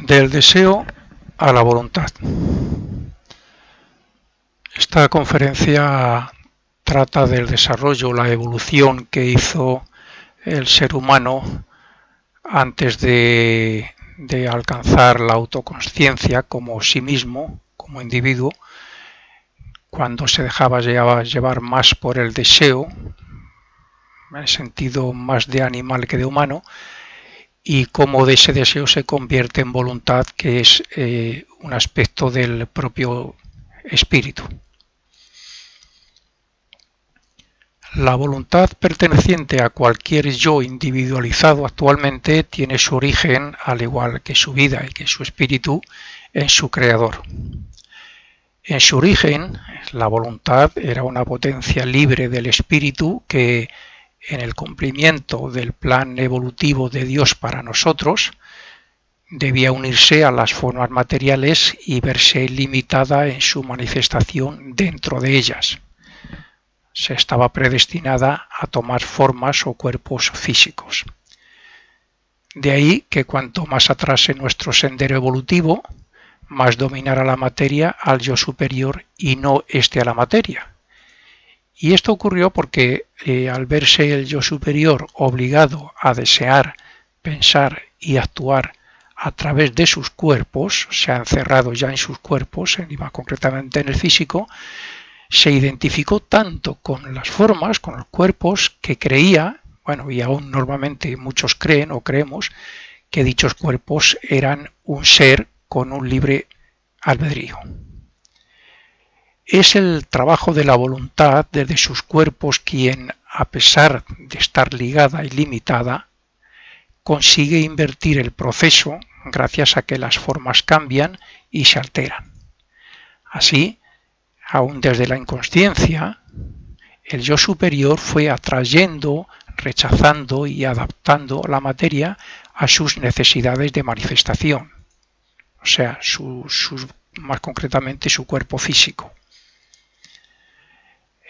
Del deseo a la voluntad. Esta conferencia trata del desarrollo, la evolución que hizo el ser humano antes de alcanzar la autoconsciencia como sí mismo, como individuo, cuando se dejaba llevar más por el deseo, en el sentido más de animal que de humano, y cómo de ese deseo se convierte en voluntad, que es un aspecto del propio espíritu. La voluntad perteneciente a cualquier yo individualizado actualmente tiene su origen, al igual que su vida y que su espíritu, en su creador. En su origen, la voluntad era una potencia libre del espíritu que, en el cumplimiento del plan evolutivo de Dios para nosotros, debía unirse a las formas materiales y verse limitada en su manifestación dentro de ellas. Se estaba predestinada a tomar formas o cuerpos físicos. De ahí que cuanto más atrase nuestro sendero evolutivo, más dominará la materia al yo superior y no éste a la materia. Y esto ocurrió porque al verse el yo superior obligado a desear, pensar y actuar a través de sus cuerpos, se ha encerrado ya en sus cuerpos, y más concretamente en el físico, se identificó tanto con las formas, con los cuerpos, que creía, bueno, y aún normalmente muchos creen o creemos, que dichos cuerpos eran un ser con un libre albedrío. Es el trabajo de la voluntad desde sus cuerpos quien, a pesar de estar ligada y limitada, consigue invertir el proceso gracias a que las formas cambian y se alteran. Así, aún desde la inconsciencia, el yo superior fue atrayendo, rechazando y adaptando la materia a sus necesidades de manifestación, o sea, más concretamente su cuerpo físico.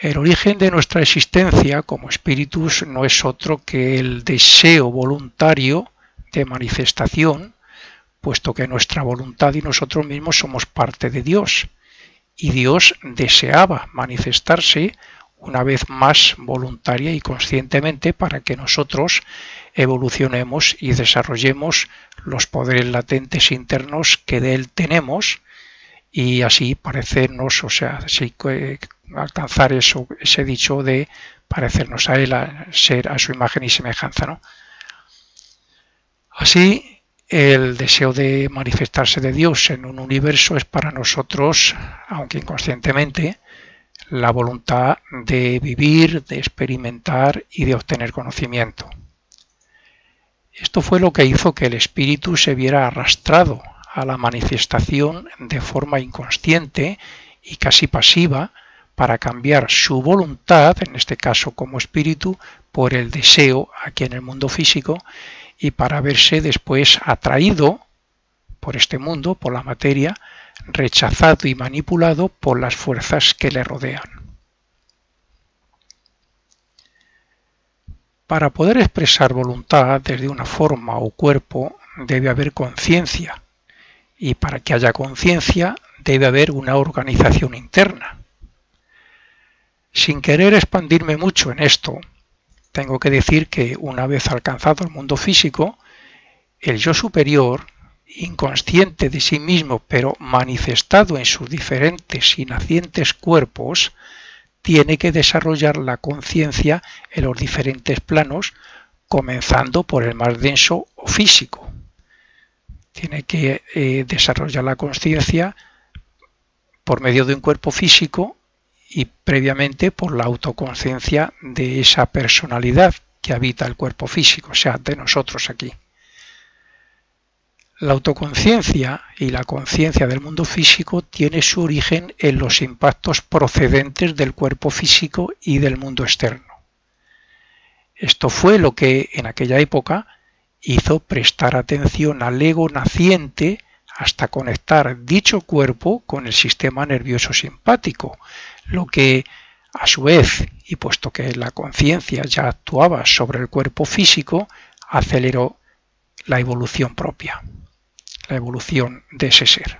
El origen de nuestra existencia como espíritus no es otro que el deseo voluntario de manifestación, puesto que nuestra voluntad y nosotros mismos somos parte de Dios, y Dios deseaba manifestarse una vez más voluntaria y conscientemente para que nosotros evolucionemos y desarrollemos los poderes latentes internos que de Él tenemos, y así parecernos, o sea, así alcanzar ese dicho de parecernos a Él, a ser a su imagen y semejanza, ¿no? Así, el deseo de manifestarse de Dios en un universo es para nosotros, aunque inconscientemente, la voluntad de vivir, de experimentar y de obtener conocimiento. Esto fue lo que hizo que el espíritu se viera arrastrado a la manifestación de forma inconsciente y casi pasiva para cambiar su voluntad, en este caso como espíritu, por el deseo aquí en el mundo físico y para verse después atraído por este mundo, por la materia, rechazado y manipulado por las fuerzas que le rodean. Para poder expresar voluntad desde una forma o cuerpo debe haber conciencia, y para que haya conciencia debe haber una organización interna. Sin querer expandirme mucho en esto, tengo que decir que una vez alcanzado el mundo físico, el yo superior, inconsciente de sí mismo pero manifestado en sus diferentes y nacientes cuerpos, tiene que desarrollar la conciencia en los diferentes planos, comenzando por el más denso o físico. Tiene que desarrollar la conciencia por medio de un cuerpo físico y previamente por la autoconciencia de esa personalidad que habita el cuerpo físico, o sea, de nosotros aquí. La autoconciencia y la conciencia del mundo físico tiene su origen en los impactos procedentes del cuerpo físico y del mundo externo. Esto fue lo que en aquella época hizo prestar atención al ego naciente hasta conectar dicho cuerpo con el sistema nervioso simpático, lo que a su vez, y puesto que la conciencia ya actuaba sobre el cuerpo físico, aceleró la evolución propia. la evolución de ese ser.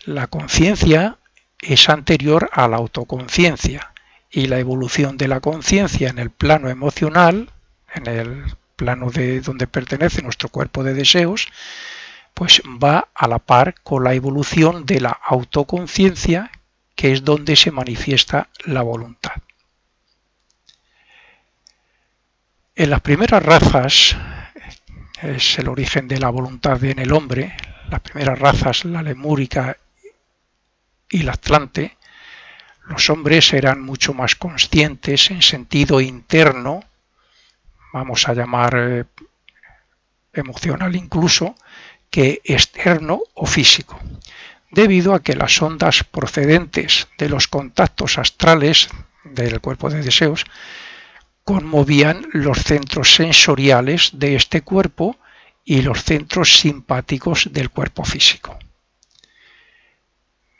La conciencia es anterior a la autoconciencia y la evolución de la conciencia en el plano emocional, en el plano de donde pertenece nuestro cuerpo de deseos, pues va a la par con la evolución de la autoconciencia, que es donde se manifiesta la voluntad. En las primeras razas, es el origen de la voluntad en el hombre, las primeras razas, la lemúrica y la atlante, los hombres eran mucho más conscientes en sentido interno, vamos a llamar emocional incluso, que externo o físico, debido a que las ondas procedentes de los contactos astrales del cuerpo de deseos conmovían los centros sensoriales de este cuerpo y los centros simpáticos del cuerpo físico.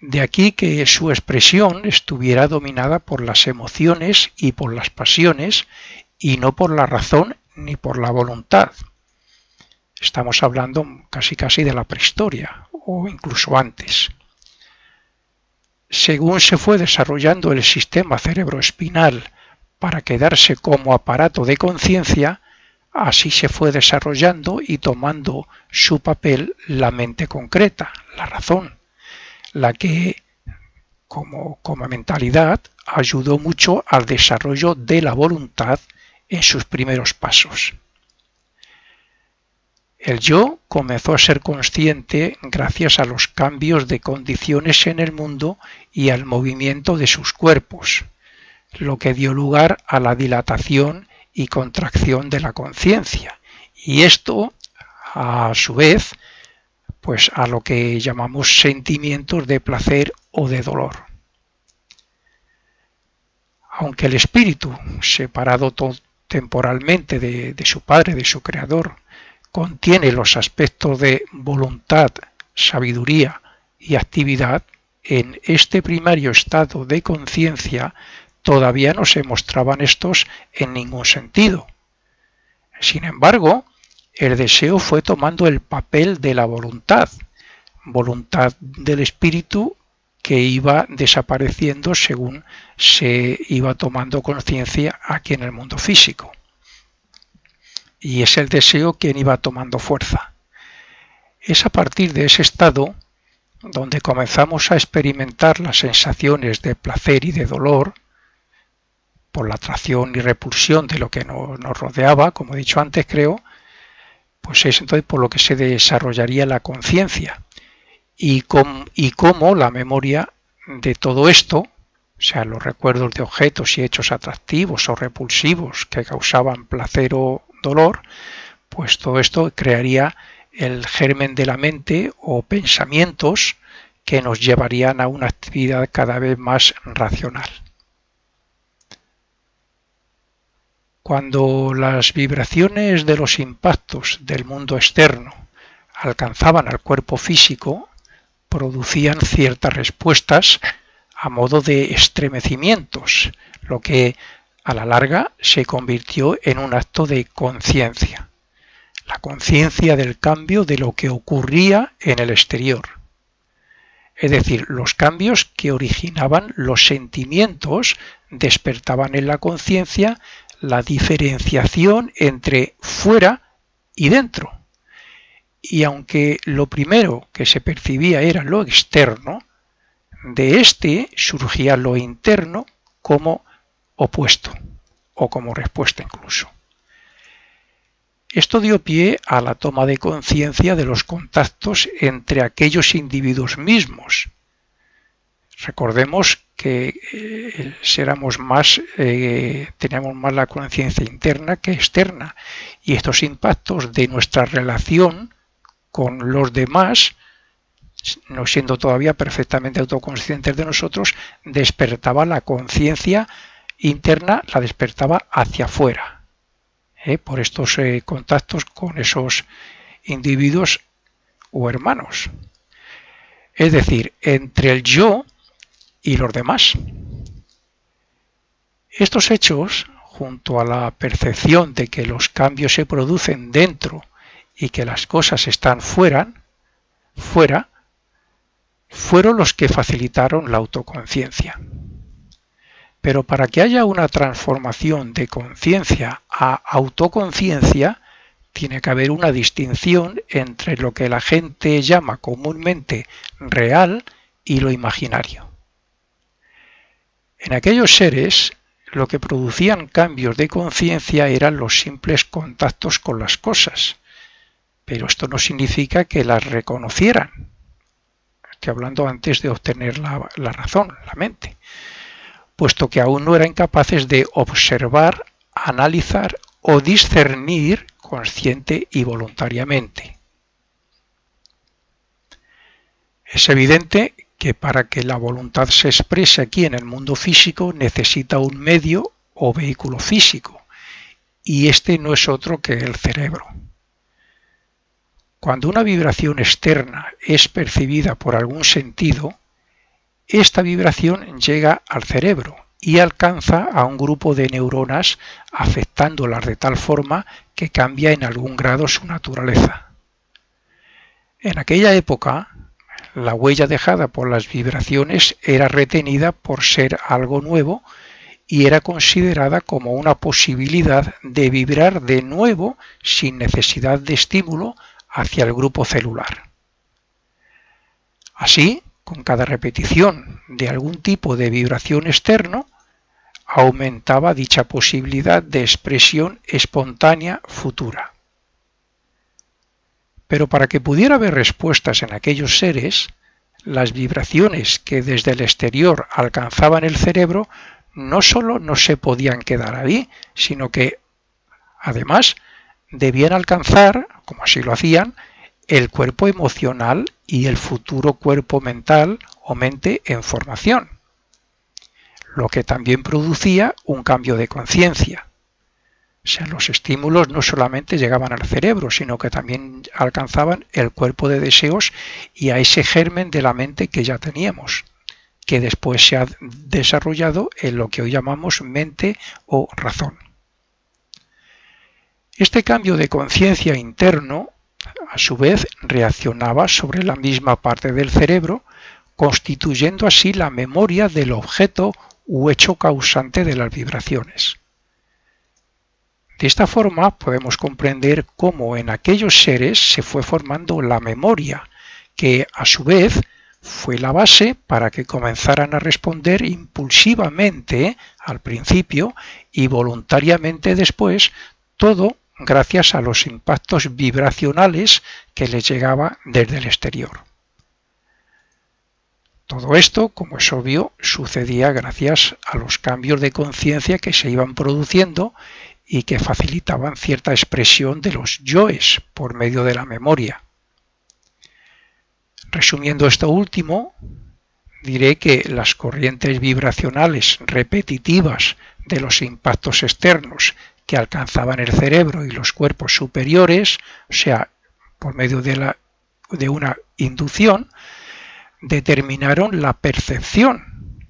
De aquí que su expresión estuviera dominada por las emociones y por las pasiones y no por la razón ni por la voluntad. Estamos hablando casi de la prehistoria o incluso antes. Según se fue desarrollando el sistema cerebroespinal para quedarse como aparato de conciencia, así se fue desarrollando y tomando su papel la mente concreta, la razón, la que como mentalidad ayudó mucho al desarrollo de la voluntad en sus primeros pasos. El yo comenzó a ser consciente gracias a los cambios de condiciones en el mundo y al movimiento de sus cuerpos, lo que dio lugar a la dilatación y contracción de la conciencia. Y esto, a su vez, pues a lo que llamamos sentimientos de placer o de dolor. Aunque el espíritu, separado temporalmente de su padre, de su creador, contiene los aspectos de voluntad, sabiduría y actividad, en este primario estado de conciencia todavía no se mostraban estos en ningún sentido. Sin embargo, el deseo fue tomando el papel de la voluntad del espíritu que iba desapareciendo según se iba tomando conciencia aquí en el mundo físico. Y es el deseo quien iba tomando fuerza. Es a partir de ese estado donde comenzamos a experimentar las sensaciones de placer y de dolor, por la atracción y repulsión de lo que nos rodeaba, como he dicho antes, creo, pues es entonces por lo que se desarrollaría la conciencia y cómo la memoria de todo esto, o sea, los recuerdos de objetos y hechos atractivos o repulsivos que causaban placer o dolor, pues todo esto crearía el germen de la mente o pensamientos que nos llevarían a una actividad cada vez más racional. Cuando las vibraciones de los impactos del mundo externo alcanzaban al cuerpo físico, producían ciertas respuestas a modo de estremecimientos, lo que a la larga se convirtió en un acto de conciencia, la conciencia del cambio de lo que ocurría en el exterior. Es decir, los cambios que originaban los sentimientos despertaban en la conciencia la diferenciación entre fuera y dentro. Y aunque lo primero que se percibía era lo externo, de este surgía lo interno como opuesto o como respuesta incluso. Esto dio pie a la toma de conciencia de los contactos entre aquellos individuos mismos. Recordemos que teníamos más la conciencia interna que externa, y estos impactos de nuestra relación con los demás, no siendo todavía perfectamente autoconscientes de nosotros, despertaba la conciencia interna, la despertaba hacia afuera, por estos contactos con esos individuos o hermanos. Es decir, entre el yo y los demás. Estos hechos, junto a la percepción de que los cambios se producen dentro y que las cosas están fuera, fuera, fueron los que facilitaron la autoconciencia. Pero para que haya una transformación de conciencia a autoconciencia, tiene que haber una distinción entre lo que la gente llama comúnmente real y lo imaginario. En aquellos seres, lo que producían cambios de conciencia eran los simples contactos con las cosas, pero esto no significa que las reconocieran. Estoy hablando antes de obtener la razón, la mente, puesto que aún no eran capaces de observar, analizar o discernir consciente y voluntariamente. Es evidente que para que la voluntad se exprese aquí en el mundo físico necesita un medio o vehículo físico, y este no es otro que el cerebro. Cuando una vibración externa es percibida por algún sentido, esta vibración llega al cerebro y alcanza a un grupo de neuronas afectándolas de tal forma que cambia en algún grado su naturaleza. En aquella época, la huella dejada por las vibraciones era retenida por ser algo nuevo y era considerada como una posibilidad de vibrar de nuevo sin necesidad de estímulo hacia el grupo celular. Así, con cada repetición de algún tipo de vibración externo, aumentaba dicha posibilidad de expresión espontánea futura. Pero para que pudiera haber respuestas en aquellos seres, las vibraciones que desde el exterior alcanzaban el cerebro no solo no se podían quedar ahí, sino que, además, debían alcanzar, como así lo hacían, el cuerpo emocional y el futuro cuerpo mental o mente en formación, lo que también producía un cambio de conciencia. O sea, los estímulos no solamente llegaban al cerebro, sino que también alcanzaban el cuerpo de deseos y a ese germen de la mente que ya teníamos, que después se ha desarrollado en lo que hoy llamamos mente o razón. Este cambio de conciencia interno, a su vez, reaccionaba sobre la misma parte del cerebro, constituyendo así la memoria del objeto u hecho causante de las vibraciones. De esta forma podemos comprender cómo en aquellos seres se fue formando la memoria, que a su vez fue la base para que comenzaran a responder impulsivamente al principio y voluntariamente después, todo gracias a los impactos vibracionales que les llegaba desde el exterior. Todo esto, como es obvio, sucedía gracias a los cambios de conciencia que se iban produciendo y que facilitaban cierta expresión de los yoes por medio de la memoria. Resumiendo esto último, diré que las corrientes vibracionales repetitivas de los impactos externos que alcanzaban el cerebro y los cuerpos superiores, o sea, por medio de una inducción, determinaron la percepción,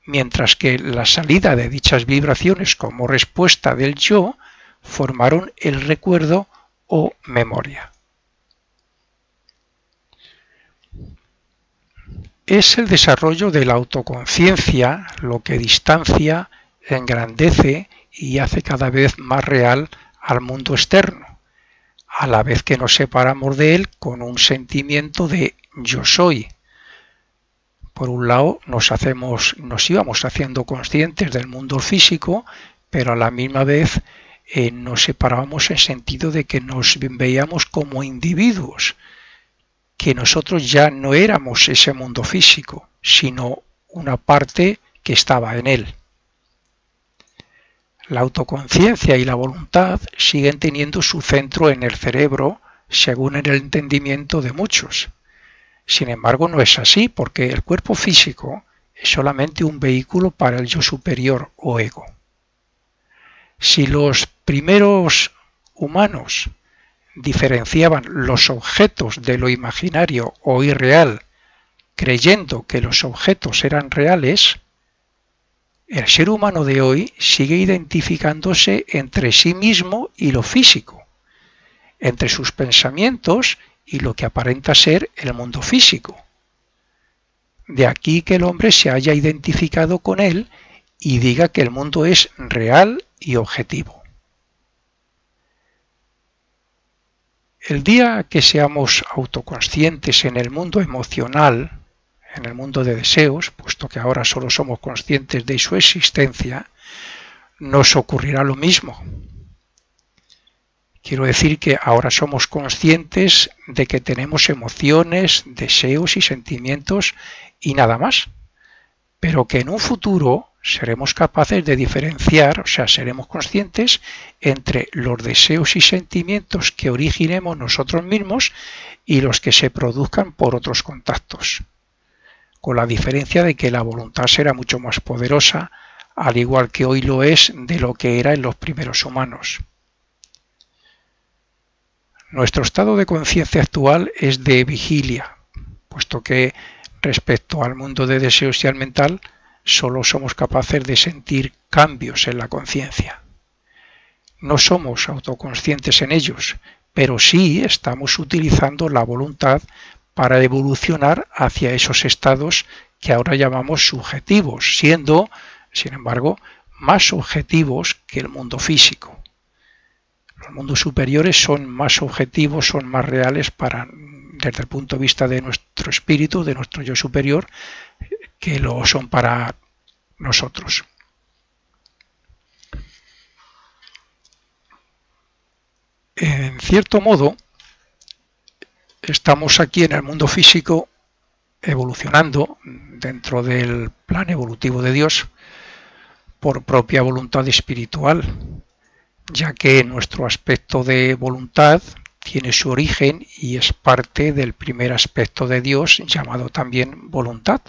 mientras que la salida de dichas vibraciones como respuesta del yo formaron el recuerdo o memoria. Es el desarrollo de la autoconciencia lo que distancia, engrandece y hace cada vez más real al mundo externo, a la vez que nos separamos de él con un sentimiento de yo soy. Por un lado, nos íbamos haciendo conscientes del mundo físico, pero a la misma vez nos separábamos en sentido de que nos veíamos como individuos, que nosotros ya no éramos ese mundo físico, sino una parte que estaba en él. La autoconciencia y la voluntad siguen teniendo su centro en el cerebro, según el entendimiento de muchos. Sin embargo, no es así, porque el cuerpo físico es solamente un vehículo para el yo superior o ego. Si los primeros humanos diferenciaban los objetos de lo imaginario o irreal, creyendo que los objetos eran reales, el ser humano de hoy sigue identificándose entre sí mismo y lo físico, entre sus pensamientos y lo que aparenta ser el mundo físico. De aquí que el hombre se haya identificado con él y diga que el mundo es real y objetivo. El día que seamos autoconscientes en el mundo emocional, en el mundo de deseos, puesto que ahora solo somos conscientes de su existencia, nos ocurrirá lo mismo. Quiero decir que ahora somos conscientes de que tenemos emociones, deseos y sentimientos y nada más, pero que en un futuro seremos capaces de diferenciar, o sea, seremos conscientes entre los deseos y sentimientos que originemos nosotros mismos y los que se produzcan por otros contactos, con la diferencia de que la voluntad será mucho más poderosa, al igual que hoy lo es de lo que era en los primeros humanos. Nuestro estado de conciencia actual es de vigilia, puesto que respecto al mundo de deseos y al mental, solo somos capaces de sentir cambios en la conciencia. No somos autoconscientes en ellos, pero sí estamos utilizando la voluntad para evolucionar hacia esos estados que ahora llamamos subjetivos, siendo, sin embargo, más objetivos que el mundo físico. Los mundos superiores son más objetivos, son más reales desde el punto de vista de nuestro espíritu, de nuestro yo superior, que lo son para nosotros. En cierto modo, estamos aquí en el mundo físico evolucionando dentro del plan evolutivo de Dios por propia voluntad espiritual, ya que nuestro aspecto de voluntad tiene su origen y es parte del primer aspecto de Dios, llamado también voluntad,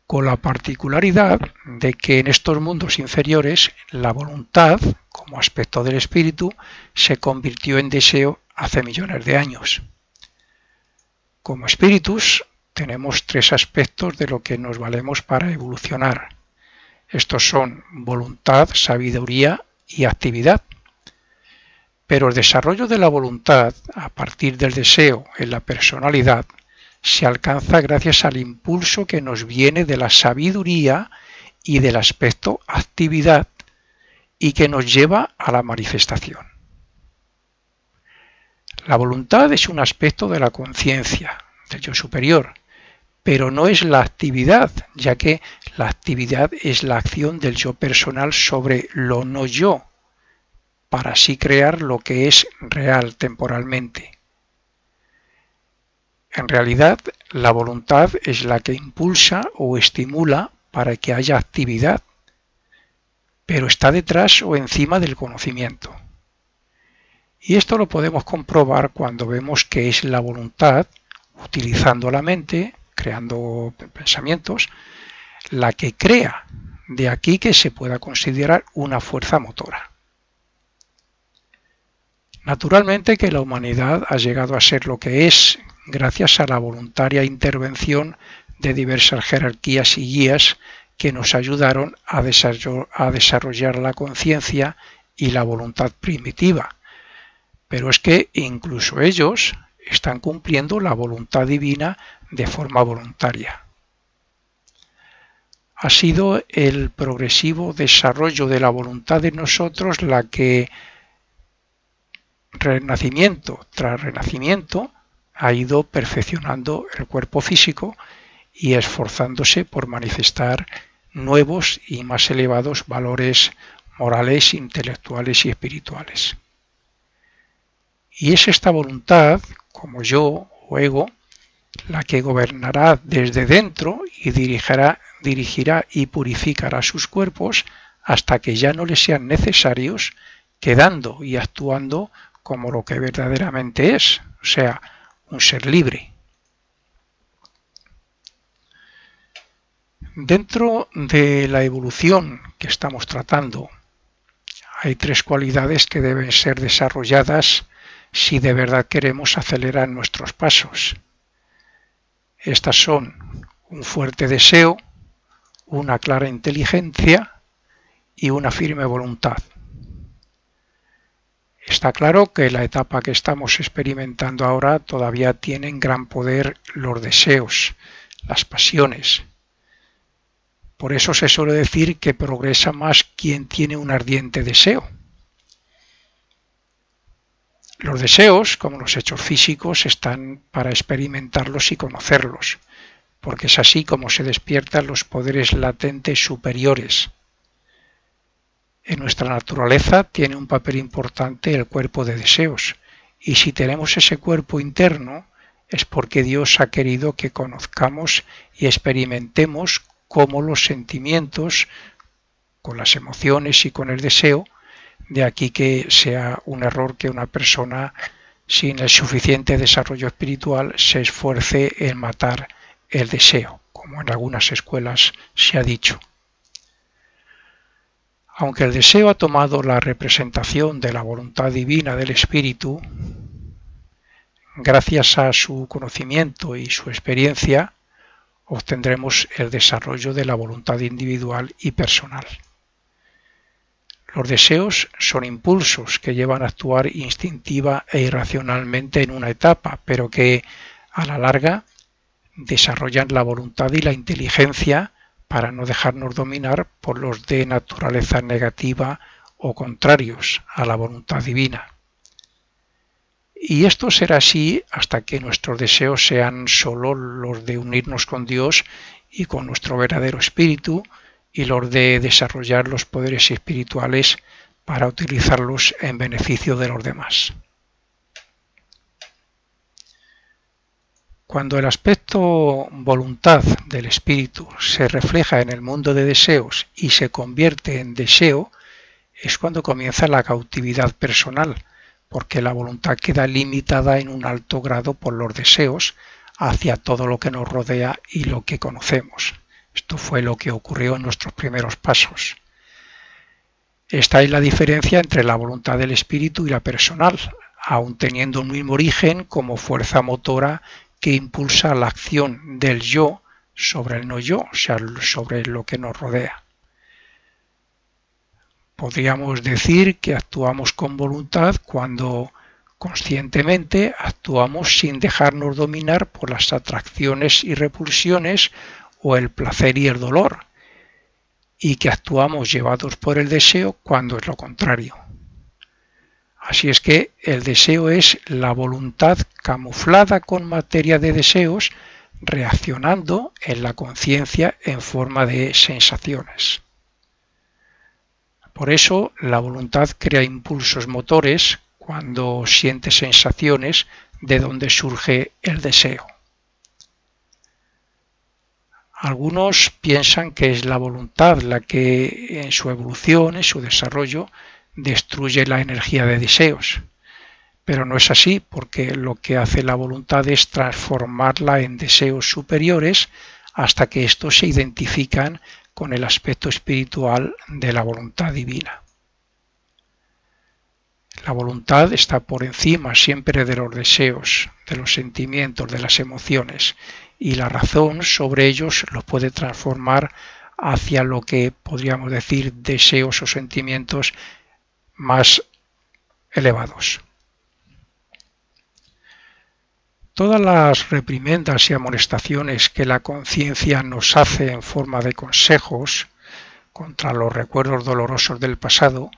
con la particularidad de que en estos mundos inferiores la voluntad, como aspecto del espíritu, se convirtió en deseo hace millones de años. Como espíritus tenemos tres aspectos de lo que nos valemos para evolucionar. Estos son voluntad, sabiduría y actividad. Pero el desarrollo de la voluntad, a partir del deseo en la personalidad, se alcanza gracias al impulso que nos viene de la sabiduría y del aspecto actividad y que nos lleva a la manifestación. La voluntad es un aspecto de la conciencia, del yo superior, pero no es la actividad, ya que la actividad es la acción del yo personal sobre lo no yo, para así crear lo que es real temporalmente. En realidad, la voluntad es la que impulsa o estimula para que haya actividad, pero está detrás o encima del conocimiento. Y esto lo podemos comprobar cuando vemos que es la voluntad, utilizando la mente, creando pensamientos, la que crea. De aquí que se pueda considerar una fuerza motora. Naturalmente que la humanidad ha llegado a ser lo que es gracias a la voluntaria intervención de diversas jerarquías y guías que nos ayudaron a desarrollar la conciencia y la voluntad primitiva. Pero es que incluso ellos están cumpliendo la voluntad divina de forma voluntaria. Ha sido el progresivo desarrollo de la voluntad de nosotros la que renacimiento tras renacimiento ha ido perfeccionando el cuerpo físico y esforzándose por manifestar nuevos y más elevados valores morales, intelectuales y espirituales. Y es esta voluntad, como yo o ego, la que gobernará desde dentro y dirigirá y purificará sus cuerpos hasta que ya no les sean necesarios, quedando y actuando como lo que verdaderamente es, o sea, un ser libre. Dentro de la evolución que estamos tratando, hay tres cualidades que deben ser desarrolladas si de verdad queremos acelerar nuestros pasos. Estas son un fuerte deseo, una clara inteligencia y una firme voluntad. Está claro que la etapa que estamos experimentando ahora todavía tienen gran poder los deseos, las pasiones. Por eso se suele decir que progresa más quien tiene un ardiente deseo. Los deseos, como los hechos físicos, están para experimentarlos y conocerlos, porque es así como se despiertan los poderes latentes superiores. En nuestra naturaleza tiene un papel importante el cuerpo de deseos, y si tenemos ese cuerpo interno es porque Dios ha querido que conozcamos y experimentemos cómo los sentimientos, con las emociones y con el deseo, de aquí que sea un error que una persona sin el suficiente desarrollo espiritual se esfuerce en matar el deseo, como en algunas escuelas se ha dicho. Aunque el deseo ha tomado la representación de la voluntad divina del espíritu, gracias a su conocimiento y su experiencia, obtendremos el desarrollo de la voluntad individual y personal. Los deseos son impulsos que llevan a actuar instintiva e irracionalmente en una etapa, pero que a la larga desarrollan la voluntad y la inteligencia para no dejarnos dominar por los de naturaleza negativa o contrarios a la voluntad divina. Y esto será así hasta que nuestros deseos sean solo los de unirnos con Dios y con nuestro verdadero espíritu, y los de desarrollar los poderes espirituales para utilizarlos en beneficio de los demás. Cuando el aspecto voluntad del espíritu se refleja en el mundo de deseos y se convierte en deseo, es cuando comienza la cautividad personal, porque la voluntad queda limitada en un alto grado por los deseos hacia todo lo que nos rodea y lo que conocemos. Esto fue lo que ocurrió en nuestros primeros pasos. Esta es la diferencia entre la voluntad del espíritu y la personal, aun teniendo un mismo origen como fuerza motora que impulsa la acción del yo sobre el no yo, o sea, sobre lo que nos rodea. Podríamos decir que actuamos con voluntad cuando conscientemente actuamos sin dejarnos dominar por las atracciones y repulsiones o el placer y el dolor, y que actuamos llevados por el deseo cuando es lo contrario. Así es que el deseo es la voluntad camuflada con materia de deseos, reaccionando en la conciencia en forma de sensaciones. Por eso la voluntad crea impulsos motores cuando siente sensaciones de donde surge el deseo. Algunos piensan que es la voluntad la que en su evolución, en su desarrollo, destruye la energía de deseos. Pero no es así, porque lo que hace la voluntad es transformarla en deseos superiores hasta que estos se identifican con el aspecto espiritual de la voluntad divina. La voluntad está por encima siempre de los deseos, de los sentimientos, de las emociones, y la razón sobre ellos los puede transformar hacia lo que podríamos decir deseos o sentimientos más elevados. Todas las reprimendas y amonestaciones que la conciencia nos hace en forma de consejos contra los recuerdos dolorosos del pasado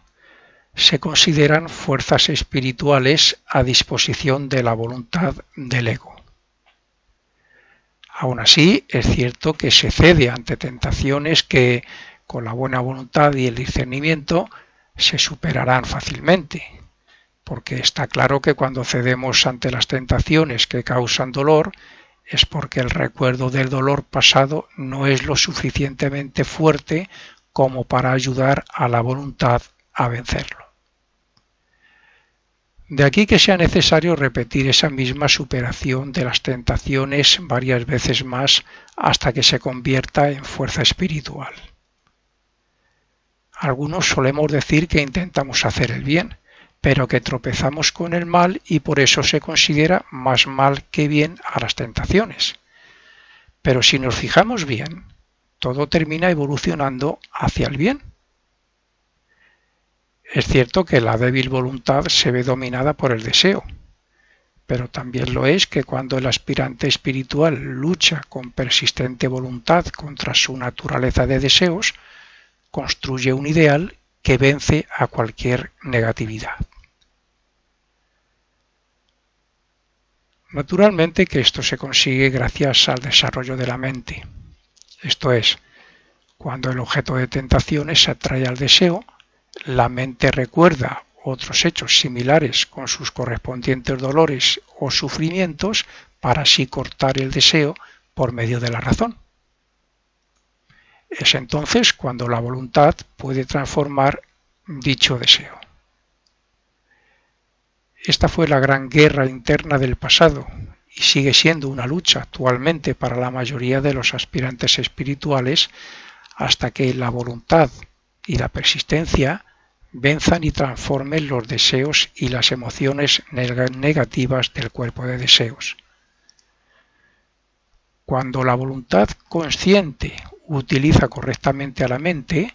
se consideran fuerzas espirituales a disposición de la voluntad del ego. Aún así, es cierto que se cede ante tentaciones que, con la buena voluntad y el discernimiento, se superarán fácilmente, porque está claro que cuando cedemos ante las tentaciones que causan dolor, es porque el recuerdo del dolor pasado no es lo suficientemente fuerte como para ayudar a la voluntad a vencerlo. De aquí que sea necesario repetir esa misma superación de las tentaciones varias veces más hasta que se convierta en fuerza espiritual. Algunos solemos decir que intentamos hacer el bien, pero que tropezamos con el mal y por eso se considera más mal que bien a las tentaciones. Pero si nos fijamos bien, todo termina evolucionando hacia el bien. Es cierto que la débil voluntad se ve dominada por el deseo, pero también lo es que cuando el aspirante espiritual lucha con persistente voluntad contra su naturaleza de deseos, construye un ideal que vence a cualquier negatividad. Naturalmente que esto se consigue gracias al desarrollo de la mente. Esto es, cuando el objeto de tentaciones atrae al deseo, la mente recuerda otros hechos similares con sus correspondientes dolores o sufrimientos para así cortar el deseo por medio de la razón. Es entonces cuando la voluntad puede transformar dicho deseo. Esta fue la gran guerra interna del pasado y sigue siendo una lucha actualmente para la mayoría de los aspirantes espirituales hasta que la voluntad y la persistencia venzan y transformen los deseos y las emociones negativas del cuerpo de deseos. Cuando la voluntad consciente utiliza correctamente a la mente,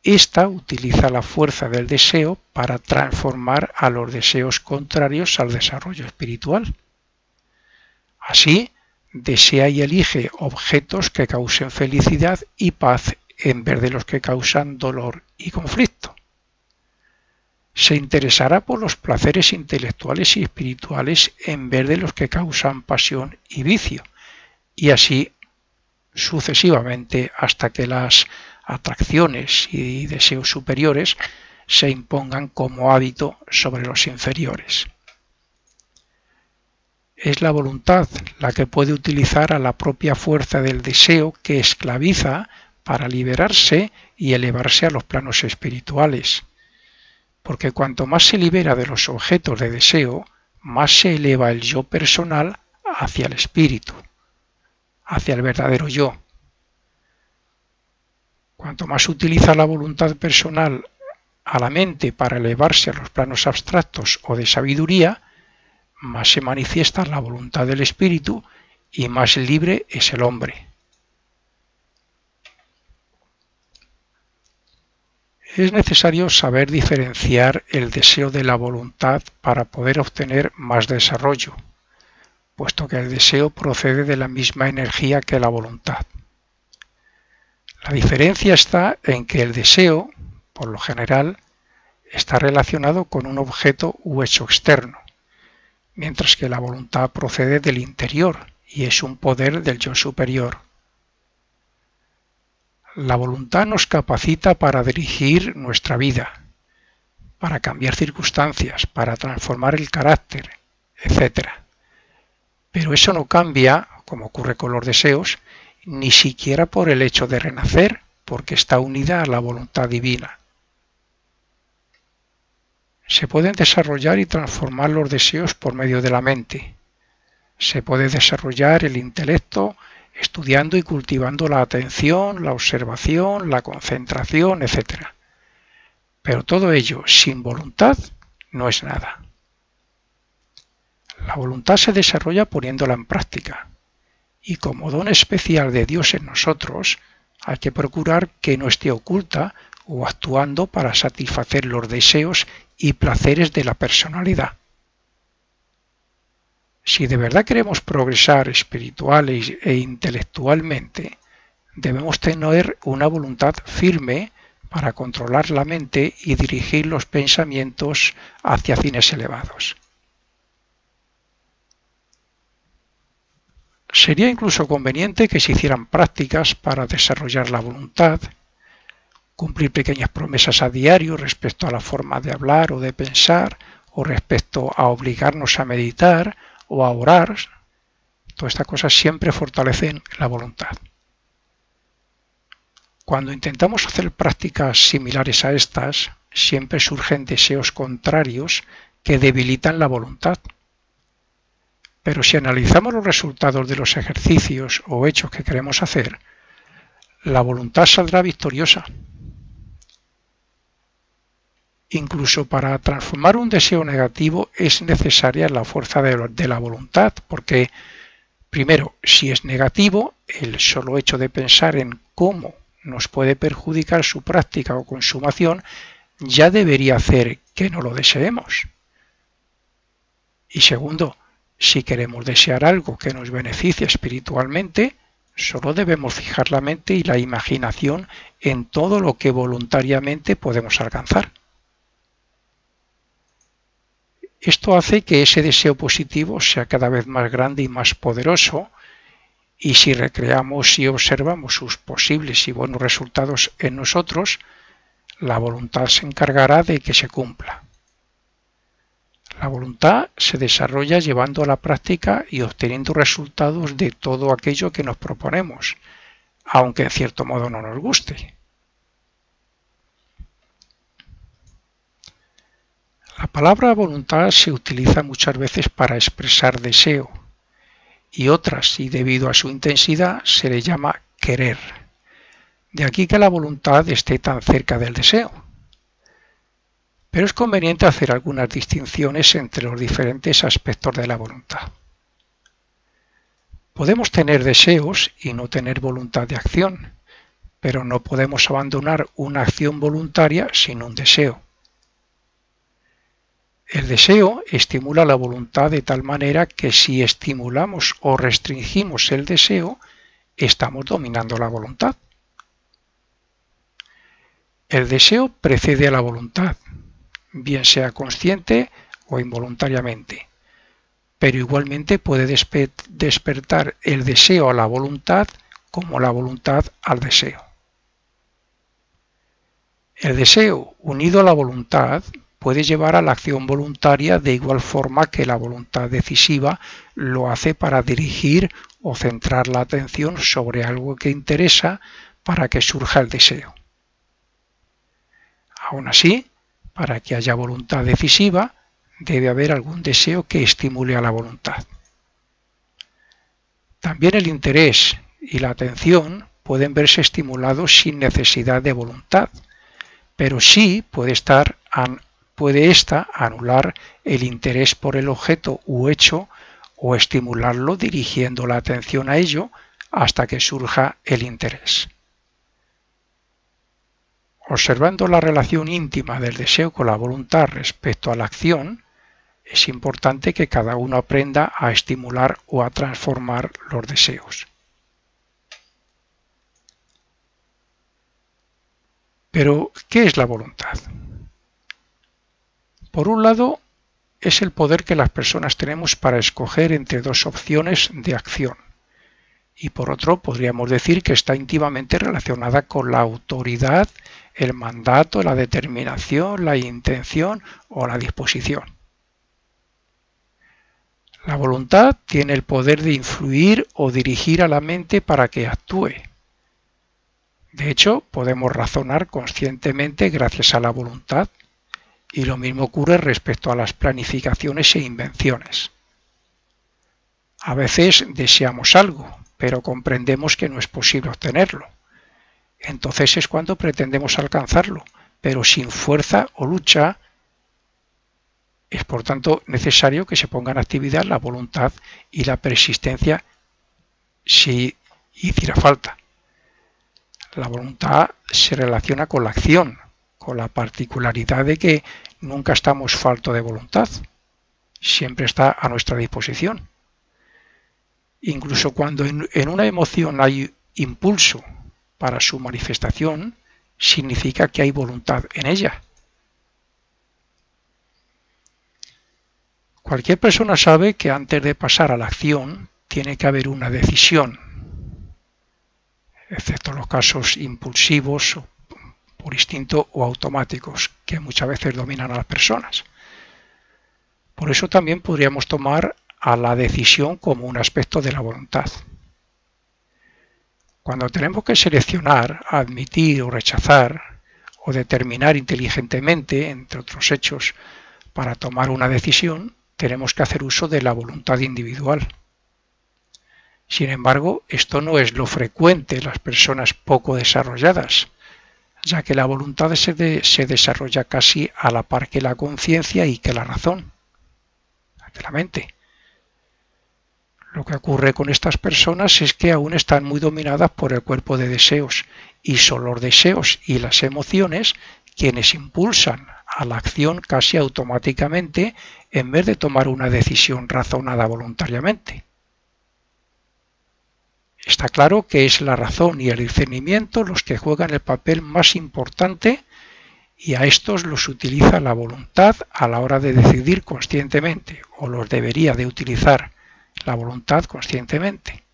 ésta utiliza la fuerza del deseo para transformar a los deseos contrarios al desarrollo espiritual. Así, desea y elige objetos que causen felicidad y paz en vez de los que causan dolor y conflicto. Se interesará por los placeres intelectuales y espirituales en vez de los que causan pasión y vicio, y así sucesivamente hasta que las atracciones y deseos superiores se impongan como hábito sobre los inferiores. Es la voluntad la que puede utilizar a la propia fuerza del deseo que esclaviza para liberarse y elevarse a los planos espirituales. Porque cuanto más se libera de los objetos de deseo, más se eleva el yo personal hacia el espíritu, hacia el verdadero yo. Cuanto más utiliza la voluntad personal a la mente para elevarse a los planos abstractos o de sabiduría, más se manifiesta la voluntad del espíritu y más libre es el hombre. Es necesario saber diferenciar el deseo de la voluntad para poder obtener más desarrollo, puesto que el deseo procede de la misma energía que la voluntad. La diferencia está en que el deseo, por lo general, está relacionado con un objeto u hecho externo, mientras que la voluntad procede del interior y es un poder del yo superior. La voluntad nos capacita para dirigir nuestra vida, para cambiar circunstancias, para transformar el carácter, etc. Pero eso no cambia, como ocurre con los deseos, ni siquiera por el hecho de renacer, porque está unida a la voluntad divina. Se pueden desarrollar y transformar los deseos por medio de la mente. Se puede desarrollar el intelecto estudiando y cultivando la atención, la observación, la concentración, etc. Pero todo ello sin voluntad no es nada. La voluntad se desarrolla poniéndola en práctica. Y como don especial de Dios en nosotros, hay que procurar que no esté oculta o actuando para satisfacer los deseos y placeres de la personalidad. Si de verdad queremos progresar espiritual e intelectualmente, debemos tener una voluntad firme para controlar la mente y dirigir los pensamientos hacia fines elevados. Sería incluso conveniente que se hicieran prácticas para desarrollar la voluntad, cumplir pequeñas promesas a diario respecto a la forma de hablar o de pensar, o respecto a obligarnos a meditar o a orar. Todas estas cosas siempre fortalecen la voluntad. Cuando intentamos hacer prácticas similares a estas, siempre surgen deseos contrarios que debilitan la voluntad. Pero si analizamos los resultados de los ejercicios o hechos que queremos hacer, la voluntad saldrá victoriosa. Incluso para transformar un deseo negativo es necesaria la fuerza de la voluntad, porque, primero, si es negativo, el solo hecho de pensar en cómo nos puede perjudicar su práctica o consumación ya debería hacer que no lo deseemos. Y segundo, si queremos desear algo que nos beneficie espiritualmente, solo debemos fijar la mente y la imaginación en todo lo que voluntariamente podemos alcanzar. Esto hace que ese deseo positivo sea cada vez más grande y más poderoso, y si recreamos y observamos sus posibles y buenos resultados en nosotros, la voluntad se encargará de que se cumpla. La voluntad se desarrolla llevando a la práctica y obteniendo resultados de todo aquello que nos proponemos, aunque en cierto modo no nos guste. La palabra voluntad se utiliza muchas veces para expresar deseo, y otras, y debido a su intensidad, se le llama querer. De aquí que la voluntad esté tan cerca del deseo. Pero es conveniente hacer algunas distinciones entre los diferentes aspectos de la voluntad. Podemos tener deseos y no tener voluntad de acción, pero no podemos abandonar una acción voluntaria sin un deseo. El deseo estimula la voluntad de tal manera que si estimulamos o restringimos el deseo, estamos dominando la voluntad. El deseo precede a la voluntad, bien sea consciente o involuntariamente, pero igualmente puede despertar el deseo a la voluntad como la voluntad al deseo. El deseo unido a la voluntad puede llevar a la acción voluntaria de igual forma que la voluntad decisiva lo hace para dirigir o centrar la atención sobre algo que interesa para que surja el deseo. Aún así, para que haya voluntad decisiva, debe haber algún deseo que estimule a la voluntad. También el interés y la atención pueden verse estimulados sin necesidad de voluntad, pero sí puede ésta anular el interés por el objeto u hecho o estimularlo dirigiendo la atención a ello hasta que surja el interés. Observando la relación íntima del deseo con la voluntad respecto a la acción, es importante que cada uno aprenda a estimular o a transformar los deseos. Pero, ¿qué es la voluntad? Por un lado, es el poder que las personas tenemos para escoger entre dos opciones de acción. Y por otro, podríamos decir que está íntimamente relacionada con la autoridad, el mandato, la determinación, la intención o la disposición. La voluntad tiene el poder de influir o dirigir a la mente para que actúe. De hecho, podemos razonar conscientemente gracias a la voluntad, y lo mismo ocurre respecto a las planificaciones e invenciones. A veces deseamos algo, pero comprendemos que no es posible obtenerlo. Entonces es cuando pretendemos alcanzarlo, pero sin fuerza o lucha. Es por tanto necesario que se ponga en actividad la voluntad y la persistencia si hiciera falta. La voluntad se relaciona con la acción, con la particularidad de que nunca estamos faltos de voluntad, siempre está a nuestra disposición. Incluso cuando en una emoción hay impulso para su manifestación, significa que hay voluntad en ella. Cualquier persona sabe que antes de pasar a la acción tiene que haber una decisión, excepto los casos impulsivos, por instinto o automáticos, que muchas veces dominan a las personas. Por eso también podríamos tomar a la decisión como un aspecto de la voluntad. Cuando tenemos que seleccionar, admitir o rechazar, o determinar inteligentemente, entre otros hechos, para tomar una decisión, tenemos que hacer uso de la voluntad individual. Sin embargo, esto no es lo frecuente en las personas poco desarrolladas, ya que la voluntad se desarrolla casi a la par que la conciencia y que la razón, de la mente. Lo que ocurre con estas personas es que aún están muy dominadas por el cuerpo de deseos, y son los deseos y las emociones quienes impulsan a la acción casi automáticamente en vez de tomar una decisión razonada voluntariamente. Está claro que es la razón y el discernimiento los que juegan el papel más importante y a estos los utiliza la voluntad a la hora de decidir conscientemente, o los debería de utilizar la voluntad conscientemente.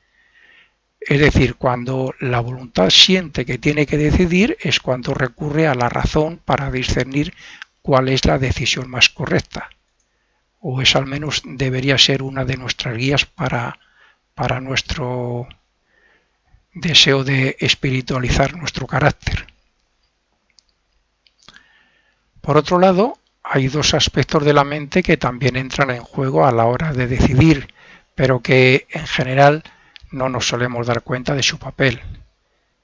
Es decir, cuando la voluntad siente que tiene que decidir es cuando recurre a la razón para discernir cuál es la decisión más correcta, o es al menos debería ser una de nuestras guías para nuestro deseo de espiritualizar nuestro carácter. Por otro lado, hay dos aspectos de la mente que también entran en juego a la hora de decidir, pero que en general no nos solemos dar cuenta de su papel.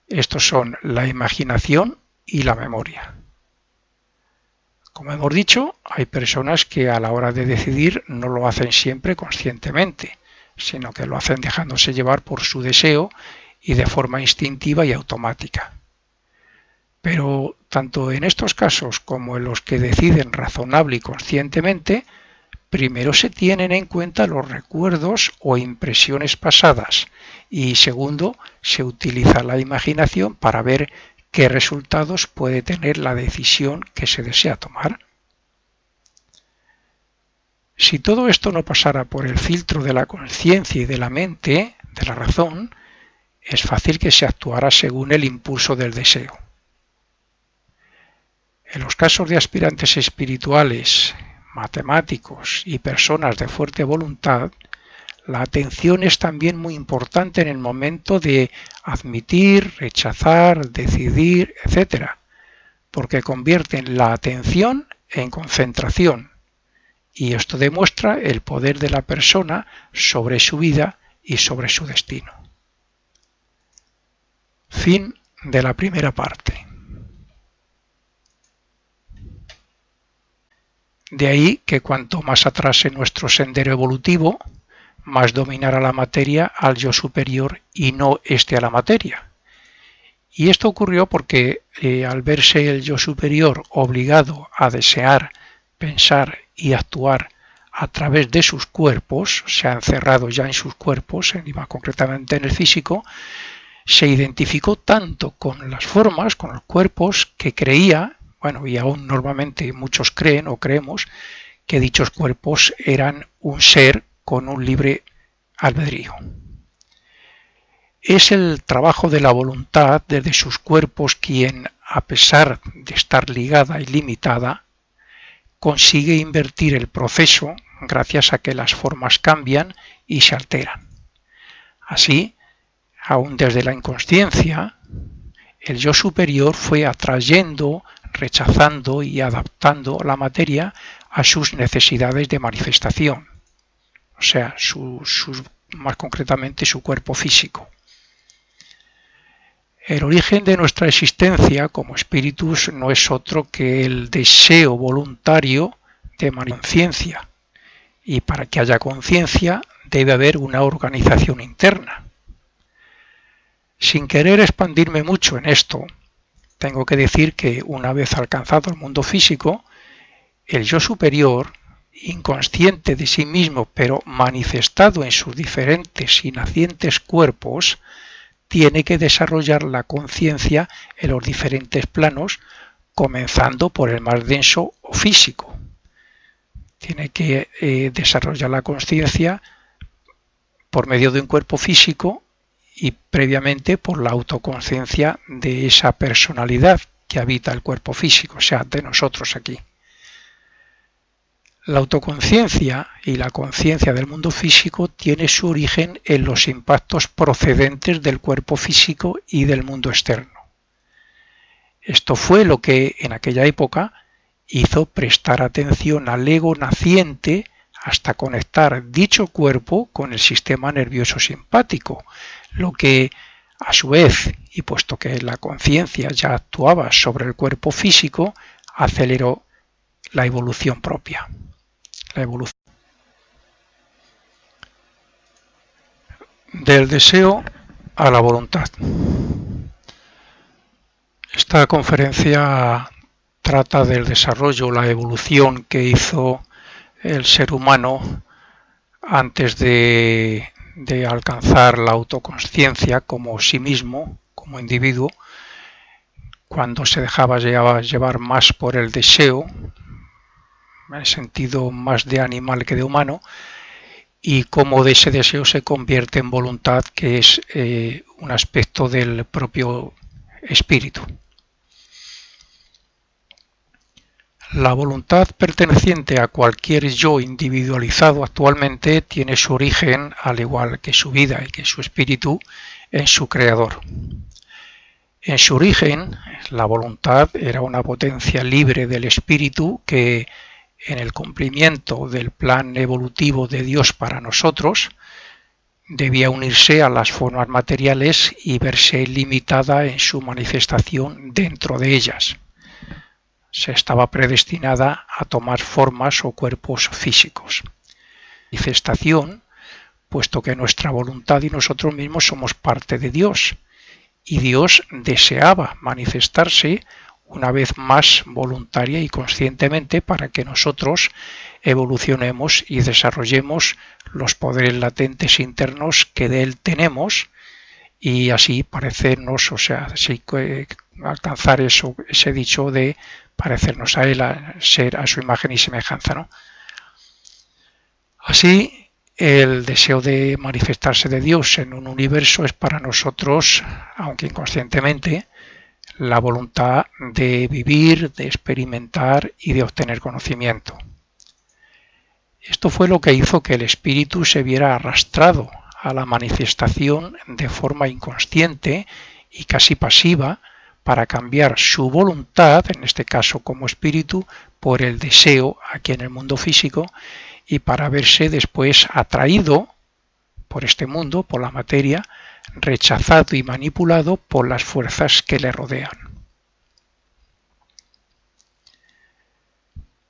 Estos son la imaginación y la memoria. Como hemos dicho, hay personas que a la hora de decidir no lo hacen siempre conscientemente, sino que lo hacen dejándose llevar por su deseo y de forma instintiva y automática. Pero tanto en estos casos como en los que deciden razonable y conscientemente, primero se tienen en cuenta los recuerdos o impresiones pasadas y segundo, se utiliza la imaginación para ver qué resultados puede tener la decisión que se desea tomar. Si todo esto no pasara por el filtro de la conciencia y de la mente, de la razón, es fácil que se actuara según el impulso del deseo. En los casos de aspirantes espirituales, matemáticos y personas de fuerte voluntad, la atención es también muy importante en el momento de admitir, rechazar, decidir, etc., porque convierten la atención en concentración, y esto demuestra el poder de la persona sobre su vida y sobre su destino. Fin de la primera parte. De ahí que cuanto más atrase nuestro sendero evolutivo, más dominará la materia al yo superior y no éste a la materia. Y esto ocurrió porque al verse el yo superior obligado a desear, pensar y actuar a través de sus cuerpos, se ha encerrado ya en sus cuerpos, y más concretamente en el físico, se identificó tanto con las formas, con los cuerpos, que creía, bueno, y aún normalmente muchos creen o creemos, que dichos cuerpos eran un ser con un libre albedrío. Es el trabajo de la voluntad desde sus cuerpos quien, a pesar de estar ligada y limitada, consigue invertir el proceso gracias a que las formas cambian y se alteran. Así, aún desde la inconsciencia, el yo superior fue atrayendo, rechazando y adaptando la materia a sus necesidades de manifestación, o sea, más concretamente su cuerpo físico. El origen de nuestra existencia como espíritus no es otro que el deseo voluntario de conciencia, y para que haya conciencia debe haber una organización interna. Sin querer expandirme mucho en esto, tengo que decir que una vez alcanzado el mundo físico, el yo superior, inconsciente de sí mismo pero manifestado en sus diferentes y nacientes cuerpos, tiene que desarrollar la conciencia en los diferentes planos, comenzando por el más denso o físico. Tiene que desarrollar la conciencia por medio de un cuerpo físico y previamente por la autoconciencia de esa personalidad que habita el cuerpo físico, o sea, de nosotros aquí. La autoconciencia y la conciencia del mundo físico tiene su origen en los impactos procedentes del cuerpo físico y del mundo externo. Esto fue lo que en aquella época hizo prestar atención al ego naciente hasta conectar dicho cuerpo con el sistema nervioso simpático, lo que a su vez, y puesto que la conciencia ya actuaba sobre el cuerpo físico, aceleró la evolución propia. La evolución del deseo a la voluntad. Esta conferencia trata del desarrollo, la evolución que hizo el ser humano antes de alcanzar la autoconsciencia como sí mismo, como individuo, cuando se dejaba llevar más por el deseo, en el sentido más de animal que de humano, y cómo de ese deseo se convierte en voluntad, que es un aspecto del propio espíritu. La voluntad perteneciente a cualquier yo individualizado actualmente tiene su origen, al igual que su vida y que su espíritu, en su creador. En su origen, la voluntad era una potencia libre del espíritu que, en el cumplimiento del plan evolutivo de Dios para nosotros, debía unirse a las formas materiales y verse limitada en su manifestación dentro de ellas. Se estaba predestinada a tomar formas o cuerpos físicos. Manifestación, puesto que nuestra voluntad y nosotros mismos somos parte de Dios, y Dios deseaba manifestarse una vez más voluntaria y conscientemente para que nosotros evolucionemos y desarrollemos los poderes latentes internos que de Él tenemos, y así parecernos, o sea, así alcanzar ese dicho de parecernos a Él, a ser a su imagen y semejanza, ¿no? Así, el deseo de manifestarse de Dios en un universo es para nosotros, aunque inconscientemente, la voluntad de vivir, de experimentar y de obtener conocimiento. Esto fue lo que hizo que el espíritu se viera arrastrado a la manifestación de forma inconsciente y casi pasiva para cambiar su voluntad, en este caso como espíritu, por el deseo aquí en el mundo físico, y para verse después atraído por este mundo, por la materia, rechazado y manipulado por las fuerzas que le rodean.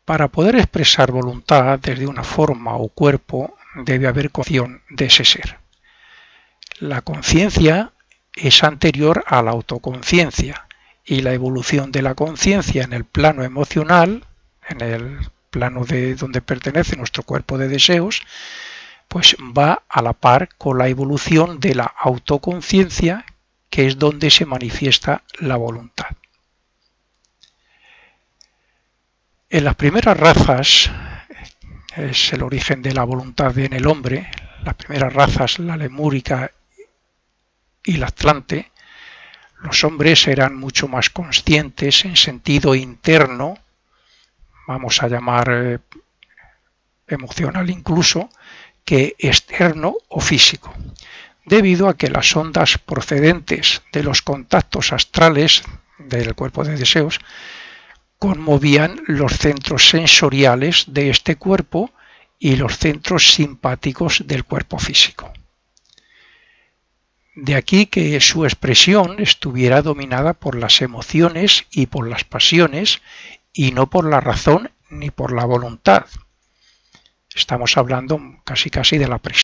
Para poder expresar voluntad desde una forma o cuerpo, debe haber conciencia de ese ser. La conciencia es anterior a la autoconciencia, y la evolución de la conciencia en el plano emocional, en el plano de donde pertenece nuestro cuerpo de deseos, pues va a la par con la evolución de la autoconciencia, que es donde se manifiesta la voluntad. En las primeras razas, es el origen de la voluntad en el hombre, las primeras razas, la lemúrica y la atlante, los hombres eran mucho más conscientes en sentido interno, vamos a llamar emocional incluso, que externo o físico, debido a que las ondas procedentes de los contactos astrales del cuerpo de deseos conmovían los centros sensoriales de este cuerpo y los centros simpáticos del cuerpo físico. De aquí que su expresión estuviera dominada por las emociones y por las pasiones, y no por la razón ni por la voluntad. Estamos hablando casi de la presión.